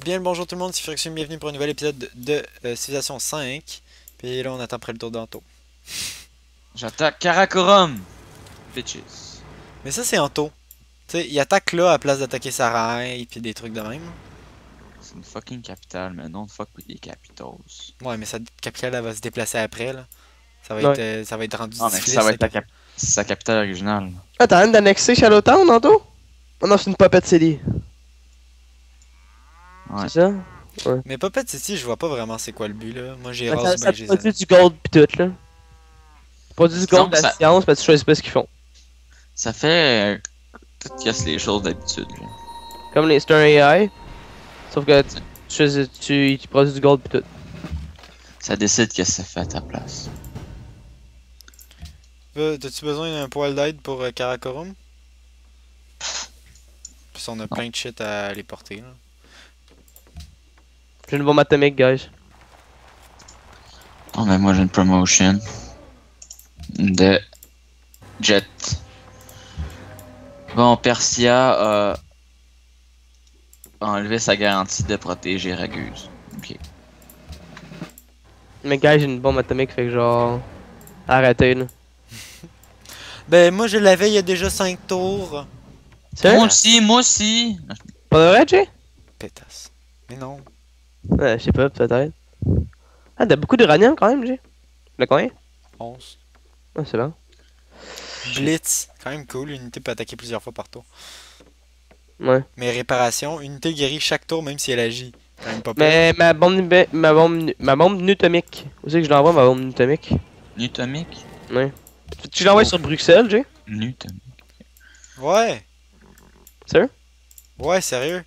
Bien le bonjour tout le monde, c'est Friction, bienvenue pour un nouvel épisode de Civilization 5. Puis là on attend près le tour d'Anto. J'attaque Karakorum! Bitches. Mais ça c'est Anto. Tu sais, il attaque là à place d'attaquer Sarai puis des trucs de même. C'est une fucking capitale, mais non fuck with les capitals. Ouais mais sa capitale elle va se déplacer après là. Ouais. Ça va être rendu Non, mais difficile. ça va être sa capitale originale. Ah, t'as rien d'annexer Shadowtown, Nanto? Oh non, c'est une Puppet City. Ouais. C'est ça? Mais Puppet City, je vois pas vraiment c'est quoi le but là. Moi j'ai Ouais, rase ça ben j'ai produit du gold pis tout, là. Ça produit du Disons gold que de la ça- science, mais tu choisis pas ce qu'ils font. Ça fait. Tout casse les choses d'habitude. Là. Comme c'est un AI, sauf que tu produis du gold pis tout. Ça décide qu'est-ce que ça fait à ta place. T'as-tu besoin d'un poil d'aide pour Karakorum? Puis on a plein de shit à aller porter là. J'ai une bombe atomique, guys. Oh, mais moi j'ai une promotion. De. Jet. Bon, Persia a enlevé sa garantie de protéger Raguse. Ok. Mais guys, j'ai une bombe atomique, fait que genre. Arrêtez, là. Ben moi je l'avais il y a déjà 5 tours. Sérieux? Moi aussi! Pas de vrai, Jay? Pétasse. Mais non. Ouais, je sais pas, peut-être. Ah, t'as beaucoup d'uranium quand même, Jay. Le combien? 11. Ah, c'est bon. Blitz, quand même cool, l'unité peut attaquer plusieurs fois par tour. Ouais. Mais réparation, unité guérit chaque tour même si elle agit. Quand même pas pire. Mais ma bombe nutomique. Où c'est que je l'envoie ma bombe nutomique? Nutomique? Ouais. Tu l'envoies sur Bruxelles, Jay? Nutomique. Ouais, Sérieux? ouais, sérieux.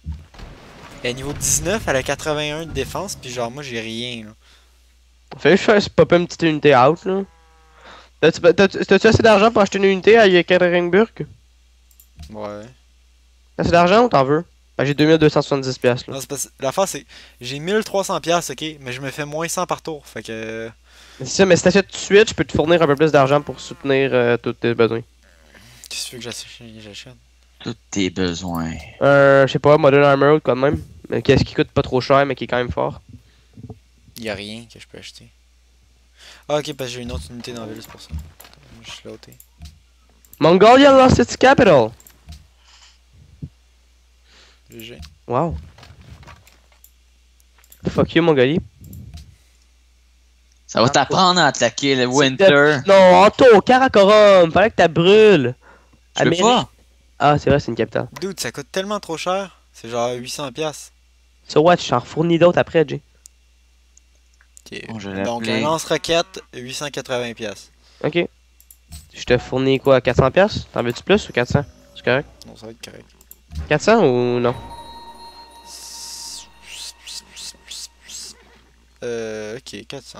Elle est niveau 19, elle a 81 de défense, puis genre moi j'ai rien là. Fais juste faire popper une petite unité out, là. T'as-tu assez d'argent pour acheter une unité à Yekaterinburg? Ouais. T'as assez d'argent ou t'en veux? Ben, j'ai 2270 piastres, là. Non, c'est parce l'affaire c'est. J'ai 1300 pièces, ok, mais je me fais moins 100 par tour, fait que. C'est ça, mais si t'achètes tout de suite, je peux te fournir un peu plus d'argent pour soutenir tous tes besoins. Qu'est-ce que tu veux que j'achète? Tous tes besoins. Je sais pas, Modern Armor quand même. Mais qu'est-ce qui coûte pas trop cher, mais qui est quand même fort. Y'a rien que je peux acheter. Ah ok, parce que j'ai une autre unité dans la ville, c'est pour ça. Je suis lauté. Mongolia lost its capital! GG. Wow. Fuck you, Mongolie. Ça va t'apprendre à attaquer le Winter. Non, Anto, Karakorum! Fallait que t'as brûle! Je peux pas. Ah, c'est vrai, c'est une capitale. Dude, ça coûte tellement trop cher. C'est genre 800 pièces. So what, je t'en fournis d'autres après, Jay. Ok. Bon, je l'ai Donc appelé. un lance-roquette, 880 pièces. Ok. Je te fournis quoi, 400 piastres? T'en veux-tu plus ou 400? C'est correct? Non, ça va être correct. 400 ou non? Ok, 400.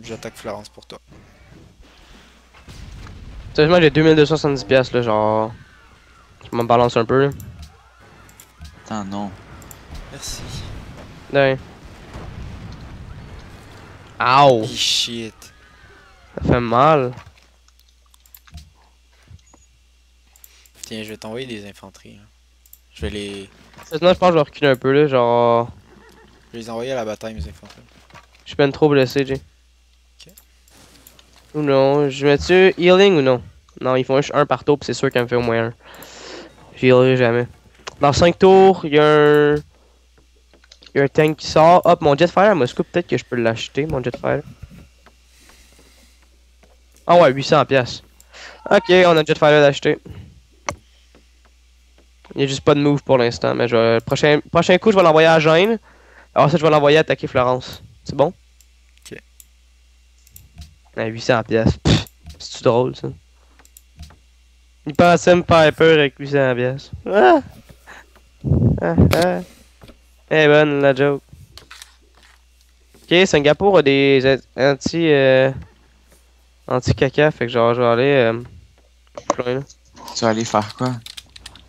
J'attaque Florence pour toi. Sérieusement, j'ai 2270 piastres, là, genre... Je m'en balance un peu, là. Attends, non. Merci. Ouais. Ow! Shit. Ça fait mal. Tiens, je vais t'envoyer des infanteries. Là. Je vais les... Sérieusement, je pense que je vais reculer un peu, là, genre... Je vais les envoyer à la bataille, mes infanteries. Je suis peine trop blessé, Jay. Ok. Ou non, je mets-tu healing ou non? Non, ils font juste un par tour, pis c'est sûr qu'elle me fait au moins un. J'healerai jamais. Dans 5 tours, il y a un... Il y a un tank qui sort. Hop, mon Jetfire à Moscou, peut-être que je peux l'acheter, mon Jetfire. Ah ouais, 800 pièces. Ok, on a un Jetfire d'acheter. Il n'y a juste pas de move pour l'instant, mais prochain coup, je vais l'envoyer à Gênes. Alors ça, je vais l'envoyer attaquer Florence. C'est bon? Ok. Ah, 800 pièces. C'est-tu drôle, ça? Il pensait me faire peur avec 800 pièces. Ah! Ah, ah. Eh bonne la joke. Ok, Singapour a des anti-caca, fait que genre je vais aller plus loin, là. Tu vas aller faire quoi?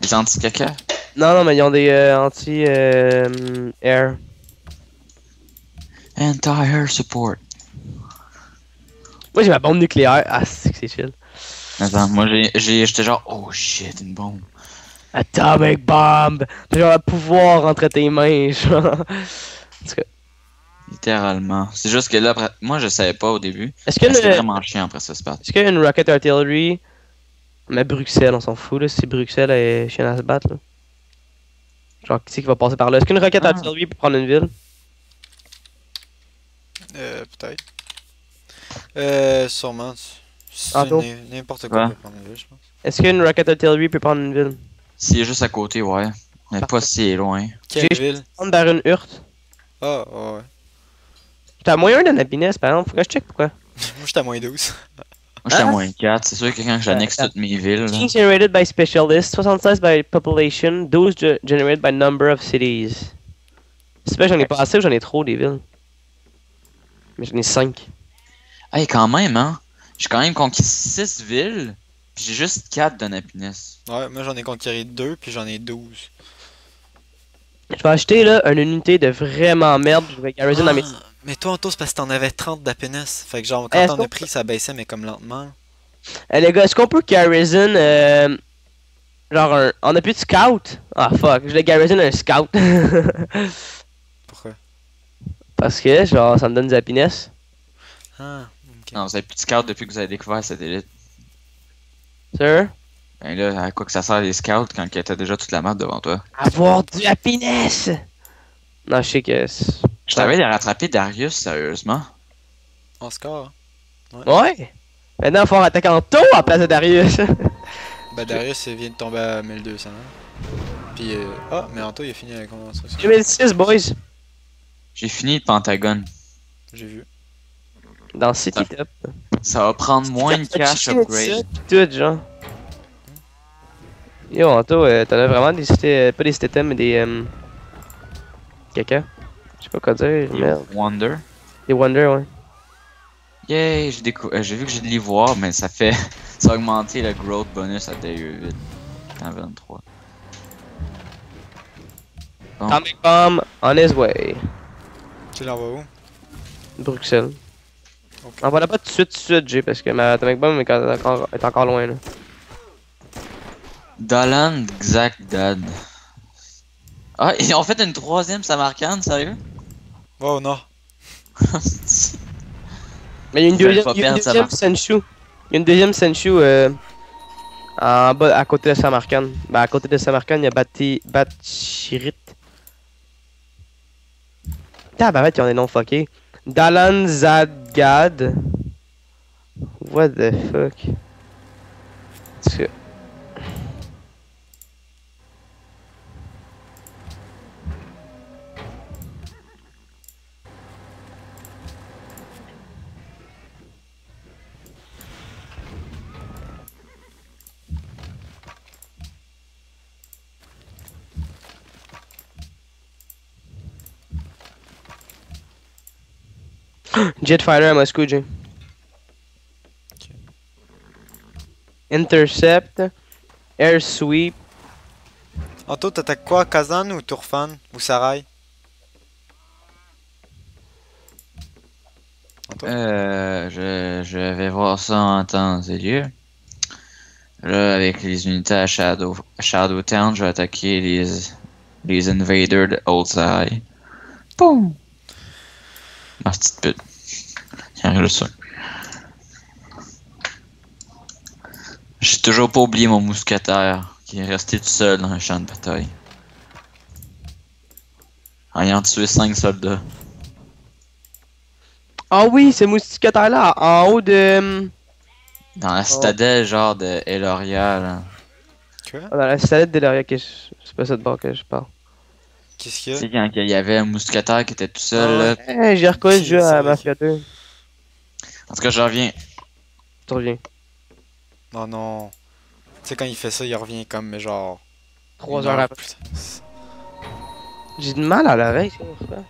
Les anti-caca? Non, mais ils ont des anti-air. Anti-air support. Moi j'ai ma bombe nucléaire. Ah, c'est que c'est chill. Attends, moi j'étais genre, oh shit, une bombe. Atomic Bomb! T'as genre un pouvoir entre tes mains, genre. En tout cas, Littéralement. C'est juste que là, moi, je savais pas au début. est-ce que Mais c'était le- vraiment chiant après ça, se battre. est-ce qu'il y a une Rocket Artillery? Mais Bruxelles, on s'en fout là, si Bruxelles est chienne à se battre là. Genre, qui c'est qui va passer par là? Est-ce qu'une Rocket Ah. Artillery peut prendre une ville? Peut-être. Sûrement. Ah, non. N'importe quoi Ouais. peut prendre une ville, je pense. Est-ce qu'une Rocket Artillery peut prendre une ville? S'il est juste à côté, ouais. Mais pas si loin. Quelle J'ai- ville? Prendre vers une hurte. Ah, ouais. J'étais à moins 1 de happiness par exemple, faut que je check pourquoi. Moi, j'étais à moins 12. Moi, j'étais à Ah. moins 4. C'est sûr que quand j'annexe toutes mes villes, là, Kings generated by specialists, 76 by population, 12 generated by number of cities. C'est pas j'en ai pas assez ou j'en ai trop des villes. Mais j'en ai 5. hey, quand même, hein. J'ai quand même conquis 6 villes. Puis j'ai juste 4 de happiness. Ouais, moi, j'en ai conquéré 2, puis j'en ai 12. Je vais acheter là une unité de vraiment merde, je vais garrison dans mes... Mais toi, Anto, c'est parce que t'en avais 30 d'happiness. Fait que genre, Est-ce quand t'en qu'on as pris, ça baissait, mais comme lentement. Les gars, est-ce qu'on peut garrison genre un... On a plus de scout? Ah fuck, je vais garrison un scout. Pourquoi? Parce que genre ça me donne du happiness. Ah, ok. Non, vous avez plus de scouts depuis que vous avez découvert cette élite. Sir? Ben là, à quoi que ça sert les scouts quand t'as déjà toute la map devant toi? Avoir du happiness! Non, je sais que... Je t'avais les rattraper Darius, sérieusement. En score. Ouais! Maintenant, il faut attaquer en taux à place de Darius. Bah, Darius il vient de tomber à 1200. Puis, ah, mais Anto, il a fini la convention. 2006, boys. J'ai fini le Pentagone. J'ai vu. Dans City Top. Ça va prendre moins de cash upgrade. Tout, genre. Yo, Anto, t'en as vraiment des cités... pas des cités thèmes, mais des... caca. Je sais pas quoi dire, merde. Wonder. Des Wonder, ouais. Yay, j'ai vu que j'ai de l'ivoire, mais ça fait. Ça a augmenté le growth bonus à DE8. En 23. Bon. Atomic Bomb on his way. Tu l'envoies où? Bruxelles. Ok. Envoie-la pas tout de suite, Jay, parce que ma Atomic Bomb est encore loin, là. Dalan Xakdad. Ah, ils ont fait une troisième Samarkand, sérieux? Oh non. Mais il y a une Ils veulent deuxième, pas il y a une perdre sa deuxième marque. Senshu. Il y a une deuxième Senshu en bas, à côté de Samarkand. Ben, à côté de Samarkand, il y a Batchirit. Tabaret, ils ont des noms fuckés. Dalan Zadgad. What the fuck? Est-ce que- Jet Fighter à Moscou, Jay. Ok. Intercept. Air Sweep. Anto, t'attaques quoi? Kazan ou Turfan? Ou Sarai? Anto? Je vais voir ça en temps et lieu. Là, avec les unités à Shadowtown, je vais attaquer les invaders de Old Sarai. Boum! Ma petite pute. Tiens, regarde ça. J'ai toujours pas oublié mon mousquetaire qui est resté tout seul dans un champ de bataille. En ayant tué 5 soldats. Ah oui, ce mousquetaire là, en haut de... Dans la citadelle genre de Eloria là. Quoi? Dans la salade de l'arrière, que c'est pas ça de bord que je parle. Qu'est-ce qu'il y Tu a? sais, quand il y avait un mousquetaire qui était tout seul Ah là. J'ai reconnu le Ok, jeu c'est à vrai. Mafia 2. En tout cas, je reviens. Tu reviens. Oh non. Tu sais, quand il fait ça, il revient comme, mais genre. 3 une heures heure après. plus- J'ai du mal à l'oreille, c'est pour ça.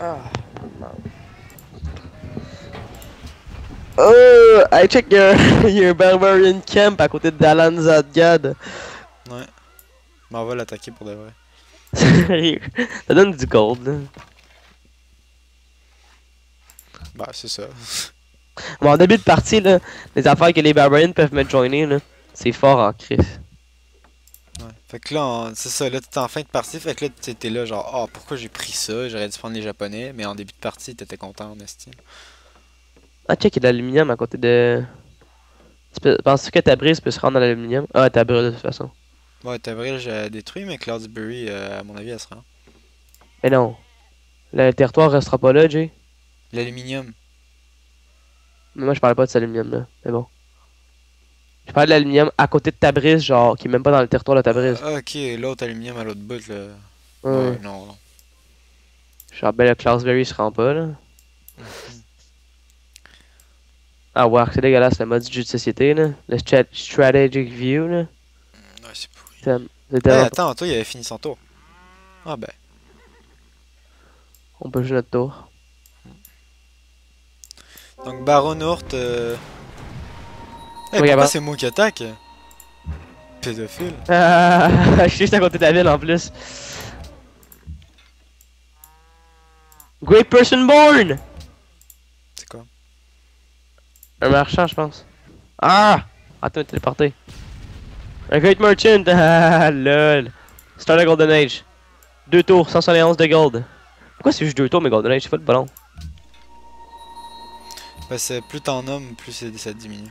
Ah, oh, I check your barbarian camp à côté de Dalan Zadgad. Ouais. M'en va l'attaquer pour de vrai. Sérieux, ça donne du gold là. Bah, c'est ça. Bon, en début de partie là, les affaires que les barbarians peuvent me joiner là. C'est fort en crise. Ouais. Fait que là, c'est ça, là, t'es en fin de partie, fait que là, t'étais là, genre, ah, pourquoi j'ai pris ça? J'aurais dû prendre les japonais, mais en début de partie, t'étais content en estime. Ah, check, il y a de l'aluminium à côté de. Penses-tu que ta brise peut se rendre dans l'aluminium? Ah, ta brise de toute façon. Ouais, Tavril, j'ai détruit, mais Cloudberry, à mon avis, elle se rend. Mais non. Le territoire restera pas là, Jay. L'aluminium. Mais moi, je parlais pas de cet aluminium là. Mais bon. Je parlais de l'aluminium à côté de ta brise, genre, qui est même pas dans le territoire de ta brise. Ok, l'autre aluminium à l'autre bout, là. Ouais. Ouais, non, non. Genre, ben, le Cloudberry se rend pas, là. Ah, ouais, c'est dégueulasse, le mode du jeu de société, là. Le strategic view, là. Ouais, c'est pourri. C'est Eh, tellement. attends, toi, il avait fini son tour. Ah ben. On peut jouer notre tour. Donc, Baron Hurt, Eh, Ouais, pourquoi Gabin. c'est moi qui attaque? Pédophile. Ah, je suis juste à côté de la ville en plus. Great person born! C'est quoi? Un marchand, je pense. Ah! Attends, téléporté. Un great merchant! Ah, lol. Start a Golden Age. 2 tours, 171 de gold. Pourquoi c'est juste 2 tours, mais Golden Age, c'est pas le ballon? Ben, c'est plus t'en nommes, plus ça diminue.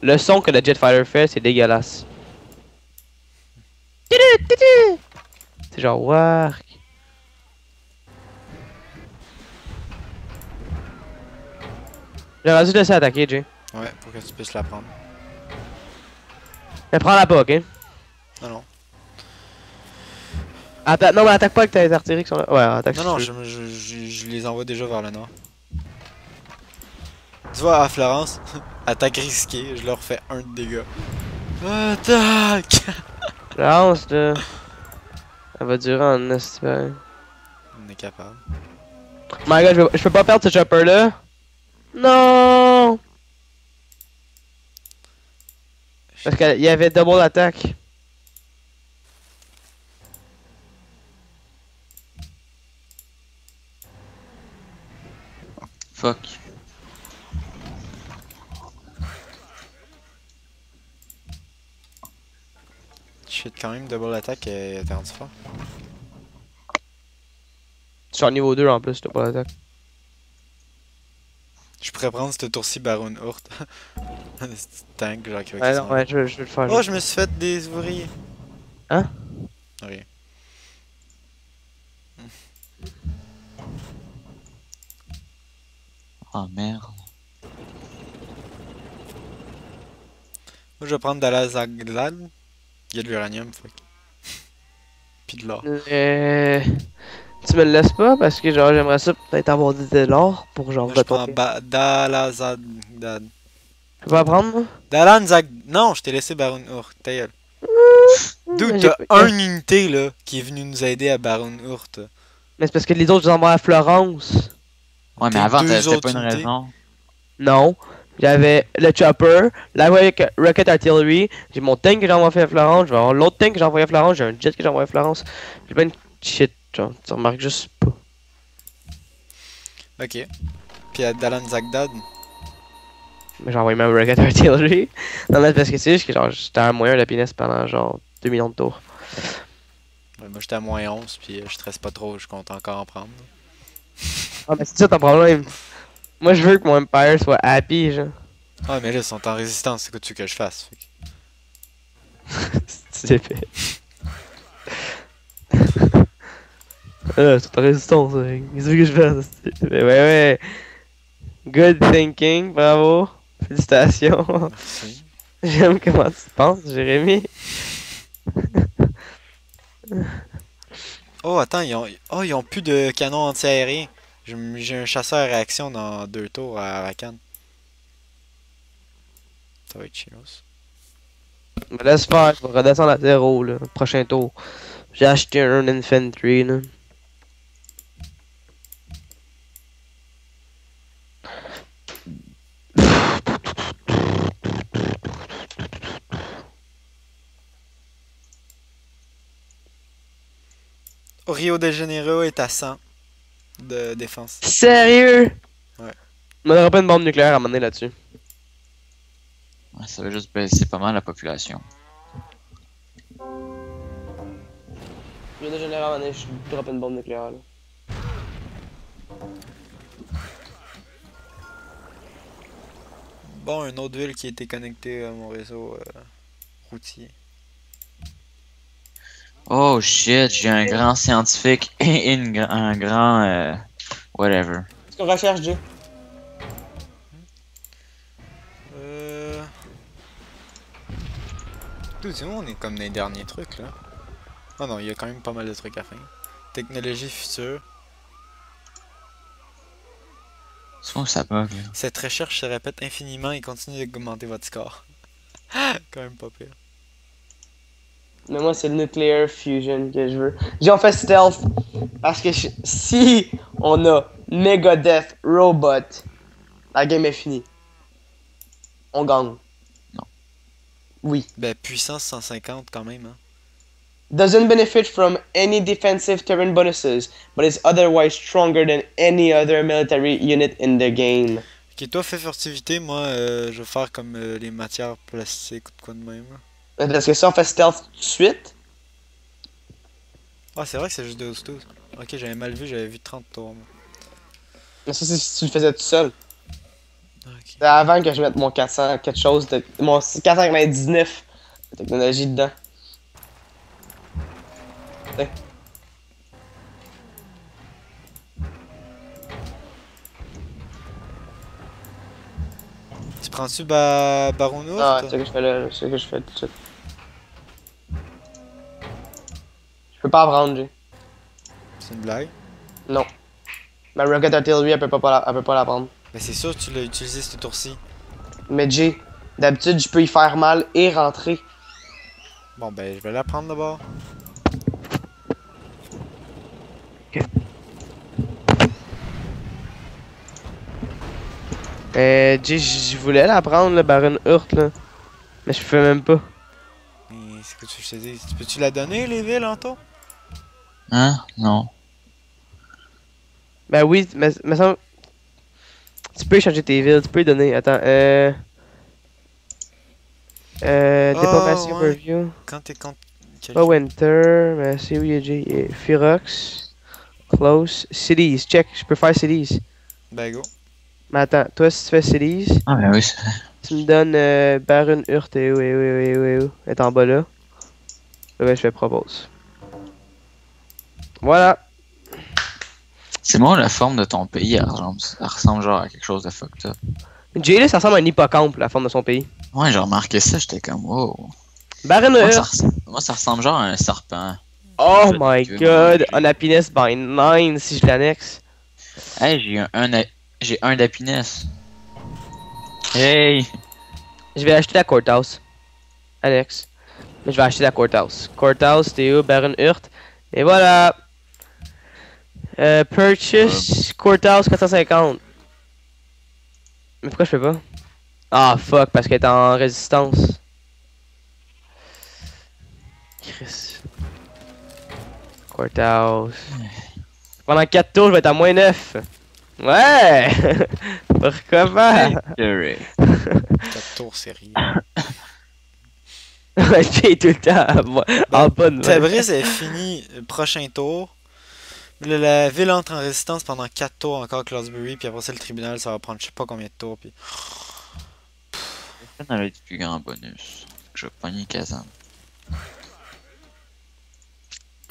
Le son que le Jet Fighter fait, c'est dégueulasse. C'est genre, wark. J'aurais dû laisser attaquer, Jay. Ouais, pour que tu puisses la prendre. Mais prends-la pas, ok? Non, non. Non, mais attaque pas avec tes artilleries qui sont là. Ouais, attaque Non, si non, tu veux. je les envoie déjà vers le nord. Tu vois, à Florence, attaque risquée, je leur fais 1 de dégâts. Attaque! Lance, là. Elle va durer en espère. On est capable. My god, je peux pas perdre ce chopper là. Non! Parce qu'il y avait double attaque. Fuck. Shit, quand même, double attack est rendu fort. Je suis en niveau 2 en plus, double attaque. Je pourrais prendre ce tour-ci Baron Hurt. Un petit tank, genre, qui va Ouais, qui non, s'en ouais, va. je vais le faire. Oh, je me suis fait des ouvriers. Hein? Rien. Oh merde. Moi, je vais prendre Dalazagdad. Il y a de l'uranium, fuck. Puis de l'or. Tu me le laisses pas parce que genre j'aimerais ça peut-être avoir de l'or pour genre Moi, je prends retourner. Dalazagdad. Je peux pas prendre moi? Dalanzag. Non, je t'ai laissé Baron Hurt. Ta gueule. D'où J'ai t'as pas- une unité là qui est venue nous aider à Baron Hurt. Mais c'est parce que les autres je les envoie à Florence. Ouais, mais Tes avant, deux c'était autres pas une unités. raison. Non. J'avais le chopper, la rocket artillery, j'ai mon tank que j'ai envoyé à Florence, je vais avoir l'autre tank que j'ai envoyé à Florence, j'ai un jet que j'ai envoyé à Florence. J'ai pas une shit, genre, tu remarques juste pas. Ok. Puis à Dalanzagdad. Mais j'ai envoyé même rocket artillery. Non mais c'est parce que c'est juste que genre j'étais à moyen de la pinesse pendant genre 2 millions de tours. Ouais, moi j'étais à moins 11 puis je stresse pas trop, je compte encore en prendre. Ah mais c'est ça ton problème. Moi je veux que mon Empire soit happy, genre. Ah mais là ils sont en résistance, c'est quoi tu veux que je fasse? Fait que- C'est fait. C'est en résistance, qu'est-ce que je fais? Mais ouais. Good thinking, bravo. Félicitations. Merci. J'aime comment tu penses, Jérémy. Oh attends, ils ont plus de canon anti-aérien. J'ai un chasseur à réaction dans 2 tours à Rakan. Ça va être chios. Me laisse faire, je vais redescendre à 0 là, prochain tour. J'ai acheté un infantry là. Rio de Janeiro est à 100 de défense. Sérieux? Ouais. On n'aurait pas une bombe nucléaire à mener là-dessus. Ouais, ça va juste baisser pas mal la population. Rio de Janeiro à mener, je drop une bombe nucléaire là. Bon, une autre ville qui a été connectée à mon réseau routier. Oh shit, j'ai un grand scientifique et un grand whatever. Qu'est-ce qu'on recherche, Jay? Tout du monde on est comme dans les derniers trucs là. Oh non, il y a quand même pas mal de trucs à faire. Technologie future. Souvent ça bug là. Cette recherche se répète infiniment et continue d'augmenter votre score. Quand même pas pire. Mais moi, c'est le nuclear fusion que je veux. J'ai en fait stealth. Parce que si on a Megadeth Robot, la game est finie. On gagne. Non. Oui. Ben, puissance 150 quand même, hein. Doesn't benefit from any defensive terrain bonuses, but is otherwise stronger than any other military unit in the game. Ok, toi fais furtivité, moi je vais faire comme les matières plastiques ou de quoi de même. Là. Parce que si on fait stealth tout de suite, Ah, c'est vrai que c'est juste 12-12. Ok, j'avais mal vu, j'avais vu 30 tours. Moi. mais ça c'est si tu le faisais tout seul. Ok. C'est avant que je mette mon 400 quelque chose de. Mon 499 de technologie dedans. T'sais. Tu prends-tu Baron Nourt? Ah, c'est ce que je fais là, c'est ce que je fais tout de suite. Je peux pas apprendre, Jay. C'est une blague. Non. Ma Rocket Artillery, elle peut pas la prendre. Mais c'est sûr que tu l'as utilisé ce tour-ci. Mais Jay, d'habitude, je peux y faire mal et rentrer. Bon ben, je vais la prendre d'abord. Jay, je voulais la prendre, le Baron Hurt, là. Mais je fais même pas. Mais c'est que je te dis, peux-tu la donner les villes, Anto? Hein? Non. Ben oui, mais ça. Tu peux changer tes villes, tu peux y donner. Attends, Diplomacy ouais. Overview. Quand t'es contre... Pas Winter, mais c'est où il y a Jay. Furox. Close. Cities, check, je peux faire Cities. Ben go. Mais attends, toi si tu fais Cities, Ah ben oui, c'est vrai. tu me donnes Baron Hurt et où, elle est en bas là. Ouais, je fais propose. Voilà. C'est moi la forme de ton pays, elle ressemble genre à quelque chose de fucked up. Jay là, ça ressemble à un hippocampe, la forme de son pays. Ouais, j'ai remarqué ça, j'étais comme wow. Baron Hurt. Moi ça ressemble genre à un serpent. Oh Je- my je- god, un happiness by 9 si je l'annexe. Hey, j'ai un d'happiness. Hey! Je vais acheter la courthouse. Alex. Mais je vais acheter la courthouse. Courthouse, t'es où? Baron Hurt. Et voilà. Purchase courthouse 450. Mais pourquoi je fais pas? Ah fuck, parce qu'elle est en résistance. Chris. Courthouse. Pendant 4 tours, je vais être à moins 9. Ouais! Pourquoi pas? Correct. 4 tours, c'est rien. J'ai tout le temps en bonne main. Tabriz est fini le prochain tour. La ville entre en résistance pendant 4 tours encore Cloudberry, puis après ça le tribunal ça va prendre je sais pas combien de tours. Puis... On avait du plus grand bonus. Je vais pogner Kazan.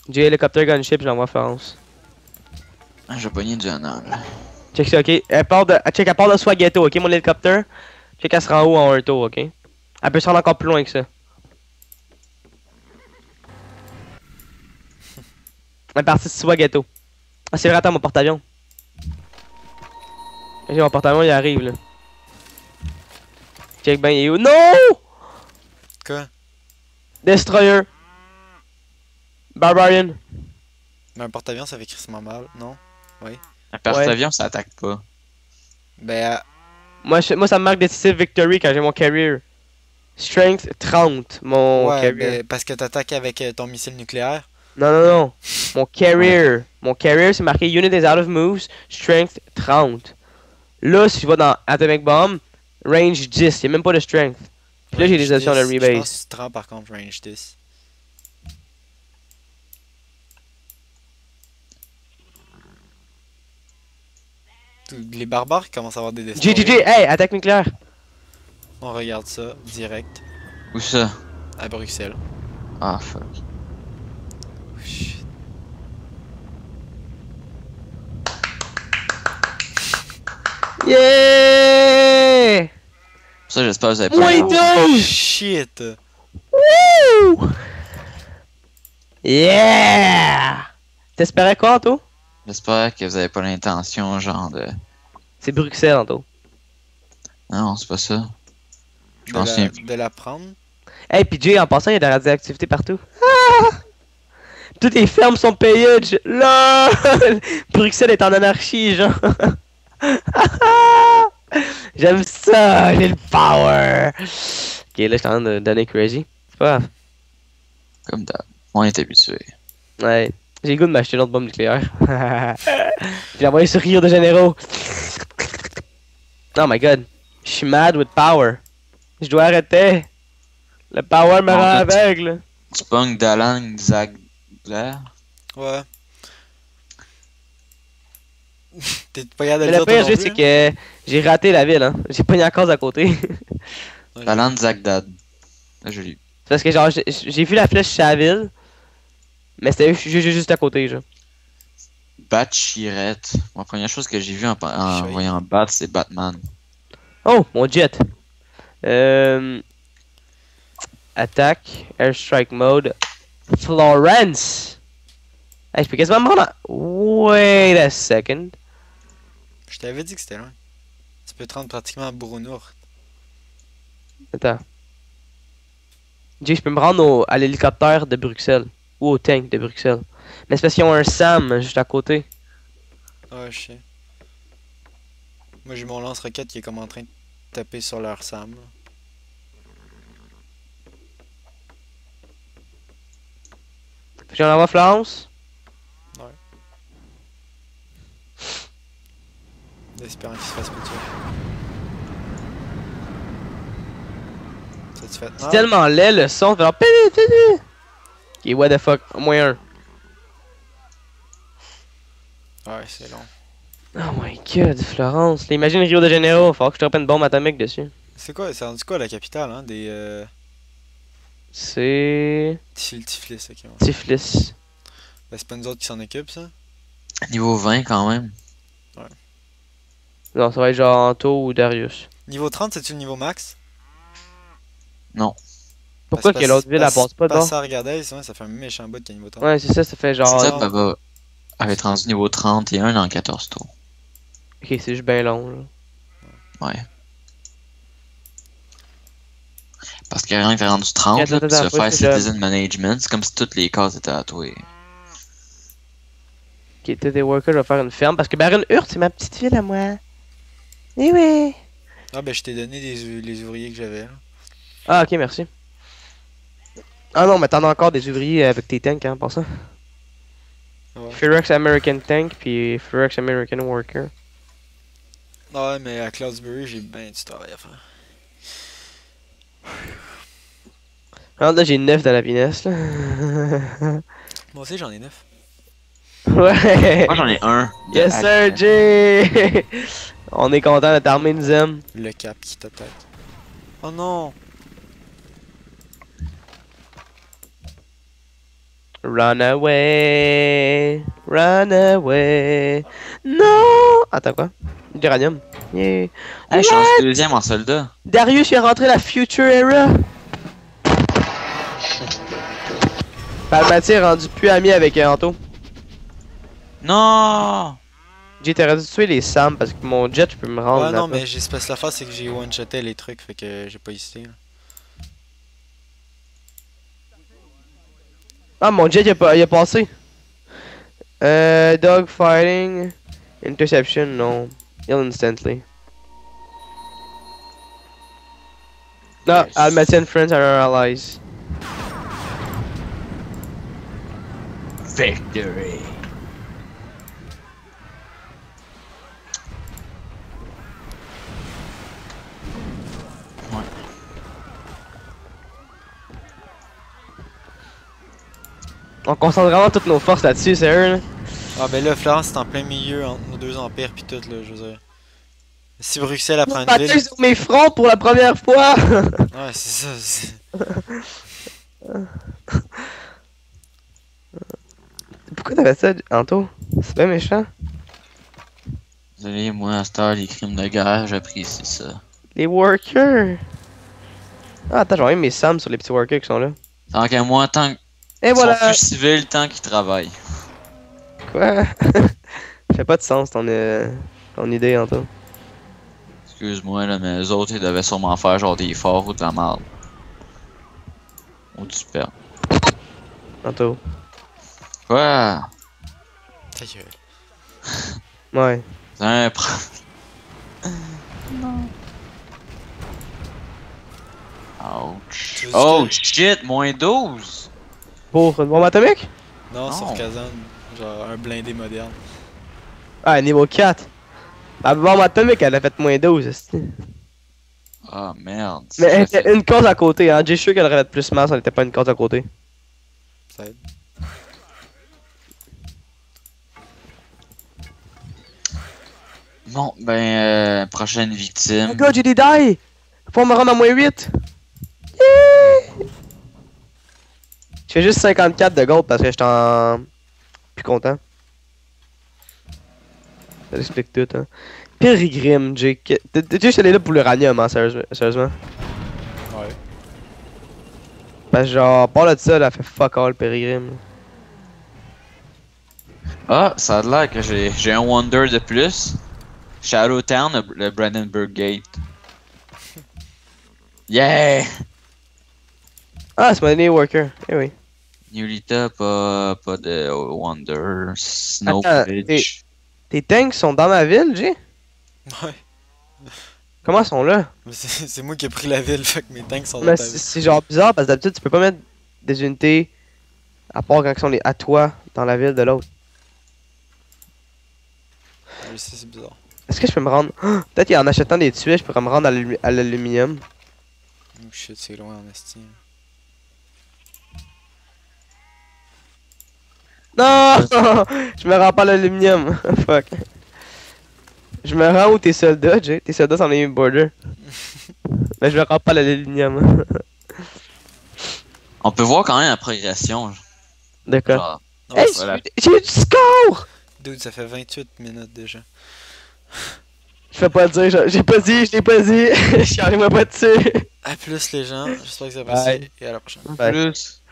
J'ai hélicoptère gunship, j'envoie France. Ah, je vais pogner du Anal. Check ça, ok? Elle part de Swaghetto, ok, mon hélicoptère? Check qu'elle sera en haut en un tour, ok? Elle peut se rendre encore plus loin que ça. Elle est partie de Swaghetto. Ah, c'est vrai, attends, mon porte-avions. Ok, mon porte-avions, il arrive, là. Check ben, il est où? Non! Quoi? Destroyer. Barbarian. Mais un porte-avions ça fait crissement mal, non? Oui. Un porte-avions, ça attaque pas. Ben, Moi, ça me marque Decisive Victory quand j'ai mon carrier. Strength 30, mon ouais, carrier. ben, parce que t'attaques avec ton missile nucléaire. Non, non, non. Mon carrier. Mon carrier, c'est marqué Unit is out of moves, strength 30. Là, si je vais dans Atomic Bomb, range 10. Y'a même pas de strength. Puis là, j'ai des options de Je pense rebase. que tu te rends par contre range 10. Les barbares commencent à avoir des destroyers. GGG, hey, attaque nucléaire. On regarde ça direct Où ça? à Bruxelles. Ah, fuck. Oh, shit. Yeah! Ça, j'espère que vous avez pas. Moins Oh, 12! shit! Woo! Yeah! T'espérais quoi, Anto? J'espère que vous avez pas l'intention, genre de. C'est Bruxelles, Anto. Non, c'est pas ça. Je m'en souviens plus. De la prendre. Hey, pis Jay, en passant, il y a de la radioactivité partout. Ah! Toutes les fermes sont payées, là! Bruxelles est en anarchie, genre. J'aime ça, j'ai le power! Ok, là, je suis en train de donner crazy. C'est pas grave. Comme d'hab. On est habitué. Ouais, j'ai le goût de m'acheter une autre bombe nucléaire. J'ai envoyé sur Rio de Janeiro. Oh my god. Je suis mad with power. Je dois arrêter. Le power me En rend fait, aveugle. Tu pognes Dalang Zagler. Ouais. T'es pas capable de Mais le le dire toi pire, non juste, plus, c'est que j'ai raté la ville, hein. J'ai pogné la case à côté. hein? Dalang Zagdad. Là, je l'ai. C'est parce que genre, j'ai vu la flèche sur la ville. Mais c'était juste à côté, genre. Batchiret. La première chose que j'ai vu en Chouette. voyant Bat, c'est Batman. Oh, mon jet. Attaque, airstrike mode, Florence. Hey, je peux quasiment me rendre en... Wait a second. Je t'avais dit que c'était loin. Tu peux te rendre pratiquement à Brunourt. Attends. Jay, je peux me rendre à l'hélicoptère de Bruxelles. Ou au tank de Bruxelles. Mais c'est parce qu'ils ont un SAM juste à côté. Ouais, je sais. Moi j'ai mon lance-roquette qui est comme en train de taper sur leur SAM. Là. J'en envoie Florence. Espérant qu'il se fasse pas tuer. Ça tu fait. C'est tellement laid le son. Fait genre... Pidi, pidi. Ok, what the fuck. Au moins un. Ouais, c'est long. Oh my god, Florence. Là, imagine Rio de Janeiro. Faut que je tape une bombe atomique dessus. C'est quoi, c'est rendu quoi la capitale, hein? Des C'est... Tiflis, ok. Ouais. Tiflis. Ben, c'est pas nous autres qui s'en occupent, ça? Niveau 20 quand même. Non, ça va être genre Anto ou Darius. Niveau 30, c'est-tu le niveau max? Non. Pourquoi que l'autre ville, elle passe pas de bord? Ça, regardez, ça fait un méchant bout qui est niveau 30. Ouais, c'est ça, ça fait C'est genre... ça que Baba avait été rendu niveau 31 dans 14 tours. Ok, c'est juste bien long, là. Ouais. Parce que rien que t'es rendu 30, Attends, là, pis tu attends, vas faire faut que je- Citizen Management, c'est comme si toutes les cases étaient à toi. Ok, tous les workers, je vais faire une ferme. Parce que Baron Hurt, c'est ma petite ville à moi. Eh oui. Ah ben je t'ai donné les ouvriers que j'avais. Là. Ah, ok, merci. Ah non, mais t'en as encore des ouvriers avec tes tanks, hein, pour ça. Ouais. Ferox American Tank, puis Ferox American Worker. Ouais, mais à Cloudsbury, j'ai ben du travail à faire. Ah, là, j'ai 9 dans la finesse, là. Moi aussi, j'en ai 9. Ouais. Moi j'en ai un. de Yes, sir, Hack. Jay. On est content de t'armer, nous aime. Le cap qui t'attaque. Oh non! Run away, run away. Non! Attends quoi? Uranium. Yeah. Hey, je suis What? rendu deuxième en soldat. Darius, il est rentré la Future Era. Palmati est rendu plus ami avec Anto. Non! Jay, t'aurais dû tuer les Sam parce que mon jet, je peux me rendre Ouais, non, là-bas. mais j'ai ce l'affaire, c'est que j'ai one-shoté les trucs, fait que j'ai pas hésité. Là. Ah, mon jet, il a passé. Dogfighting. Interception, non. Heal instantly. No, Yes. Almaty and friends are our allies. Victory! Ouais. On concentre vraiment toutes nos forces là-dessus, sérieux. Là. Ah ben là, Florence, c'est en plein milieu entre nos deux empires pis tout, là, je veux dire. Si Bruxelles apprend une ville... Battu sur mes fronts pour la première fois! Ouais, c'est ça, c'est... Pourquoi t'avais ça, Anto? C'est bien méchant. Désolé, moi, à cette heure, les crimes de guerre, j'apprécie ça. Les workers! Ah, attends, j'ai envoyé mes Sams sur les petits workers qui sont là. Tant qu'à moi, tant Et qu'ils sont voilà! plus civils, tant qu'ils travaillent. Quoi? Ça fait pas de sens ton idée, Anto. Excuse-moi, là, mais eux autres, ils devaient sûrement faire genre des forts ou de la merde. Ou du super. Anto. Quoi? Ta gueule. Ouais. C'est un pro... Ouch. Tu veux Oh que- shit, moins 12! Pour une bombe atomique? Non, sur Non. Kazan, genre un blindé moderne. Ah, niveau 4. La bombe atomique, elle a fait moins 12, esti. Ah merde. Mais elle Ça était fait- une case à côté, hein. J'ai sûr qu'elle aurait fait plus masse, elle était pas une case à côté. Ça aide. Bon, ben, prochaine Oh victime. my god, j'ai des die! Faut me rendre à moins 8! Yeah! Je fais juste 54 de gold parce que j'étais en... plus content. Ça explique tout, hein. Pilgrim, Jake. T'es juste allé là pour l'uranium, hein, sérieusement. Ouais. Parce que genre, par là de ça, là, elle fait fuck all, Pilgrim. Ah, ça a l'air que j'ai un Wonder de plus. Shadowtown, le Brandenburg Gate. Yeah! Ah, c'est mon dernier worker. Eh oui. Nulita, pas de Wonder. Snow Attends, Bridge. Tes tanks sont dans ma ville, Jay? Ouais. Comment ils sont là? Mais c'est moi qui ai pris la ville, fait que mes tanks sont dans Mais ta ville. c'est genre bizarre parce que d'habitude tu peux pas mettre des unités à part quand ils sont à toi dans la ville de l'autre. Je sais, c'est bizarre. Est-ce que je peux me rendre. Peut-être qu'en achetant des tuiles, je pourrais me rendre à l'aluminium. Oh shit, c'est loin en esti. Non! Je me rends pas à l'aluminium. Fuck. Je me rends où tes soldats, Jay? Tes soldats sont les border. Mais je me rends pas à l'aluminium. On peut voir quand même la progression. D'accord. Genre, Non, Hey, voilà. j'ai eu du score! dude, ça fait 28 minutes déjà. Je vais pas le dire, j'ai pas dit, je l'ai pas dit. Je suis arrivé pas dessus. À plus les gens, j'espère que vous avez apprécié Bye. et à la prochaine. en Ouais. plus.